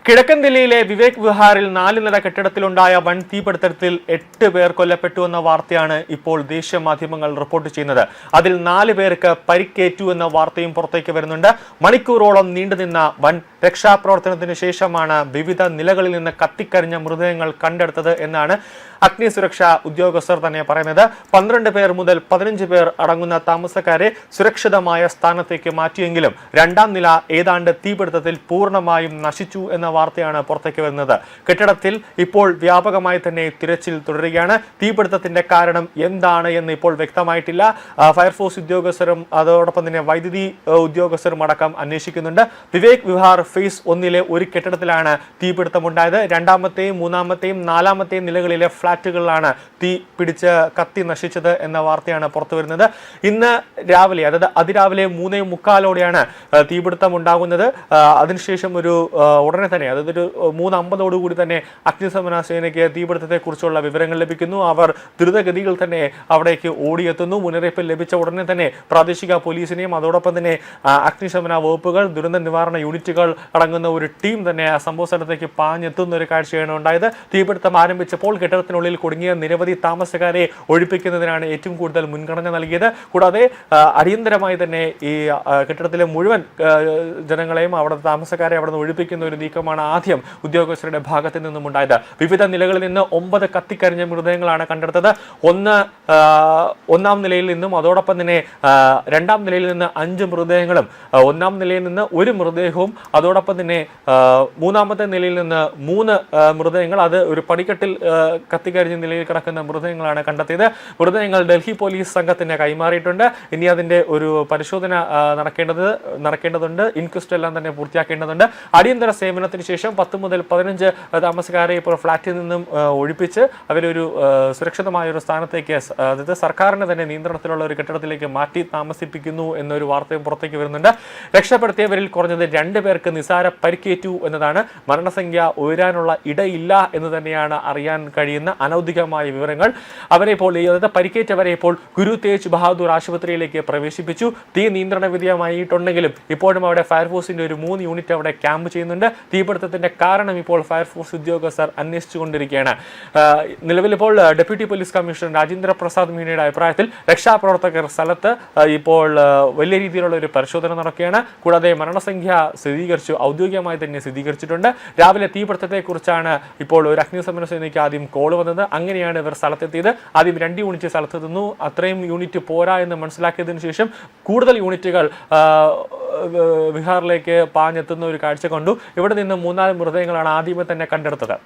കിഴക്കൻ ദില്ലിയിലെ വിവേക് വിഹാറിൽ 4 നില കെട്ടിടത്തിലുണ്ടായ വൻ തീപിടുത്തത്തിൽ 8 പേർ കൊല്ലപ്പെട്ടു എന്ന വാർത്തയാണ് ഇപ്പോൾ ദേശീയ മാധ്യമങ്ങൾ റിപ്പോർട്ട് ചെയ്യുന്നത്. അതിൽ 4 പേർക്ക് പരിക്കേറ്റു എന്ന വാർത്തയും പുറത്തേക്ക് വരുന്നുണ്ട്. മണിക്കൂറോളം നീണ്ടുനിന്ന വൻ രക്ഷാപ്രവർത്തനത്തിന് ശേഷമാണ് വിവിധ നിലകളിൽ നിന്ന് കത്തിക്കരിഞ്ഞ മൃതദേഹങ്ങൾ കണ്ടെടുത്തത് എന്നാണ് അഗ്നിസുരക്ഷാ ഉദ്യോഗസ്ഥർ തന്നെ പറയുന്നത്. 12 പേർ മുതൽ 15 പേർ അടങ്ങുന്ന താമസക്കാരെ സുരക്ഷിതമായ സ്ഥാനത്തേക്ക് മാറ്റിയെങ്കിലും 2ാം നില ഏതാണ്ട് തീപിടുത്തത്തിൽ പൂർണ്ണമായും നശിച്ചു എന്ന വാർത്തയാണ് പുറത്തേക്ക് വരുന്നത്. കെട്ടിടത്തിൽ ഇപ്പോൾ വ്യാപകമായി തന്നെ തിരച്ചിൽ തുടരുകയാണ്. തീപിടുത്തത്തിന്റെ കാരണം എന്താണ് എന്ന് ഇപ്പോൾ വ്യക്തമായിട്ടില്ല. ഫയർഫോഴ്സ് ഉദ്യോഗസ്ഥരും അതോടൊപ്പം തന്നെ വൈദ്യുതി ഉദ്യോഗസ്ഥരും അടക്കം അന്വേഷിക്കുന്നുണ്ട്. വിവേക് വിഹാർ ഫേസ് 1 ഒരു കെട്ടിടത്തിലാണ് തീപിടുത്തമുണ്ടായത്. 2ാമത്തെയും 3ാമത്തെയും 4ാമത്തെയും നിലകളിലെ ഫ്ളാറ്റുകളിലാണ് തീ പിടിച്ച് കത്തി നശിച്ചത് എന്ന വാർത്തയാണ് പുറത്തു വരുന്നത്. ഇന്ന് രാവിലെ, അതായത് അതിരാവിലെ 3:45 തീപിടുത്തം ഉണ്ടാകുന്നത്. അതിനുശേഷം ഉടനെ തന്നെ, അതായത് ഒരു 3:50 തന്നെ അഗ്നിശമന സേനയ്ക്ക് തീപിടുത്തത്തെക്കുറിച്ചുള്ള വിവരങ്ങൾ ലഭിക്കുന്നു. അവർ ദ്രുതഗതിയിൽ തന്നെ അവിടേക്ക് ഓടിയെത്തുന്നു. മുന്നറിയിപ്പ് ലഭിച്ച ഉടനെ തന്നെ പ്രാദേശിക പോലീസിനെയും അതോടൊപ്പം തന്നെ അഗ്നിശമന വകുപ്പുകൾ, ദുരന്ത നിവാരണ യൂണിറ്റുകൾ അടങ്ങുന്ന ഒരു ടീം തന്നെ സംഭവ സ്ഥലത്തേക്ക് പാഞ്ഞെത്തുന്ന ഒരു കാഴ്ചയാണ് ഉണ്ടായത്. തീപിടുത്തം ആരംഭിച്ചപ്പോൾ കെട്ടിടത്തിനുള്ളിൽ കുടുങ്ങിയ നിരവധി താമസക്കാരെ ഒഴിപ്പിക്കുന്നതിനാണ് ഏറ്റവും കൂടുതൽ മുൻഗണന നൽകിയത്. കൂടാതെ അടിയന്തരമായി തന്നെ ഈ കെട്ടിടത്തിലെ മുഴുവൻ ജനങ്ങളെയും അവിടെ താമസക്കാരെ അവിടെ നിന്ന് ഒഴിപ്പിക്കുന്ന ഒരു നീക്കമാണ് ആദ്യം ഉദ്യോഗസ്ഥരുടെ ഭാഗത്ത് നിന്നും ഉണ്ടായത്. വിവിധ നിലകളിൽ നിന്ന് 9 കത്തിക്കരിഞ്ഞ മൃതദേഹങ്ങളാണ് കണ്ടെടുത്തത്. 1ാം നിലയിൽ നിന്നും അതോടൊപ്പം തന്നെ 2ാം നിലയിൽ നിന്ന് 5 മൃതദേഹങ്ങളും 1ാം നിലയിൽ നിന്ന് 1 മൃതദേഹവും അതോടൊപ്പം തന്നെ 3ാമത്തെ നിലയിൽ നിന്ന് 3 മൃതദേഹങ്ങൾ, അത് ഒരു പടിക്കെട്ടിൽ കത്തിക്കരിഞ്ഞ നിലയിൽ കിടക്കുന്ന മൃതദേഹങ്ങളാണ് കണ്ടെത്തിയത്. മൃതദേഹങ്ങൾ ഡൽഹി പോലീസ് സംഘത്തിന് കൈമാറിയിട്ടുണ്ട്. ഇനി അതിന്റെ ഒരു പരിശോധന നടക്കേണ്ടതുണ്ട്. ഇൻക്വസ്റ്റ് എല്ലാം തന്നെ പൂർത്തിയാക്കേണ്ടതുണ്ട്. അടിയന്തര സേവനത്തിന് ശേഷം 10 മുതൽ 15 താമസക്കാരെ ഇപ്പോൾ ഫ്ളാറ്റിൽ നിന്നും ഒഴിപ്പിച്ച് അവരൊരു സുരക്ഷിതമായ ഒരു സ്ഥാനത്തേക്ക്, അതായത് സർക്കാരിന് തന്നെ നിയന്ത്രണത്തിലുള്ള ഒരു കെട്ടിടത്തിലേക്ക് മാറ്റി താമസിപ്പിക്കുന്നു എന്നൊരു വാർത്തയും പുറത്തേക്ക് വരുന്നുണ്ട്. രക്ഷപ്പെടുത്തിയവരിൽ കുറഞ്ഞത് 2 പേർക്ക് നിസാര പരിക്കേറ്റു എന്നതാണ്. മരണസംഖ്യ ഉയരാനുള്ള ഇടയില്ല എന്ന് തന്നെയാണ് അറിയാൻ കഴിയുന്ന അനൗദ്യോഗികമായ വിവരങ്ങൾ. അവരെ ഇപ്പോൾ, അതായത് പരിക്കേറ്റവരെ ഇപ്പോൾ ഗുരു തേജ് ബഹാദൂർ ആശുപത്രിയിലേക്ക് പ്രവേശിപ്പിച്ചു. തീ നിയന്ത്രണ വിധേയമായിട്ടുണ്ടെങ്കിലും ഇപ്പോഴും അവിടെ ഫയർഫോഴ്സിന്റെ ഒരു 3 യൂണിറ്റ് അവിടെ ക്യാമ്പ് ചെയ്യുന്നുണ്ട്. തീപിടുത്തത്തിന്റെ കാരണം ഇപ്പോൾ ഫയർഫോഴ്സ് ഉദ്യോഗസ്ഥർ അന്വേഷിച്ചുകൊണ്ടിരിക്കുകയാണ്. നിലവിൽ ഇപ്പോൾ deputy police commissioner Rajendra Prasad മീണയുടെ അഭിപ്രായത്തിൽ രക്ഷാപ്രവർത്തകർ സ്ഥലത്ത് ഇപ്പോൾ വലിയ രീതിയിലുള്ള ഒരു പരിശോധന നടക്കുകയാണ്. കൂടാതെ മരണസംഖ്യ ഔദ്യോഗികമായി തന്നെ സ്ഥിരീകരിച്ചിട്ടുണ്ട്. രാവിലെ തീപിടുത്തത്തെക്കുറിച്ചാണ് ഇപ്പോൾ ഒരു അഗ്നിശമന സേനയ്ക്ക് ആദ്യം കോൾ വന്നത്. അങ്ങനെയാണ് ഇവർ സ്ഥലത്തെത്തിയത്. ആദ്യം 2 യൂണിറ്റ് സ്ഥലത്തെത്തുന്നു. അത്രയും യൂണിറ്റ് പോരാ എന്ന് മനസ്സിലാക്കിയതിനു ശേഷം കൂടുതൽ യൂണിറ്റുകൾ വിഹാറിലേക്ക് പാഞ്ഞെത്തുന്ന ഒരു കാഴ്ച കണ്ടു. ഇവിടെ നിന്ന് 3-4 മൃതദേഹങ്ങളാണ് ആദ്യമേ തന്നെ കണ്ടെടുത്തത്.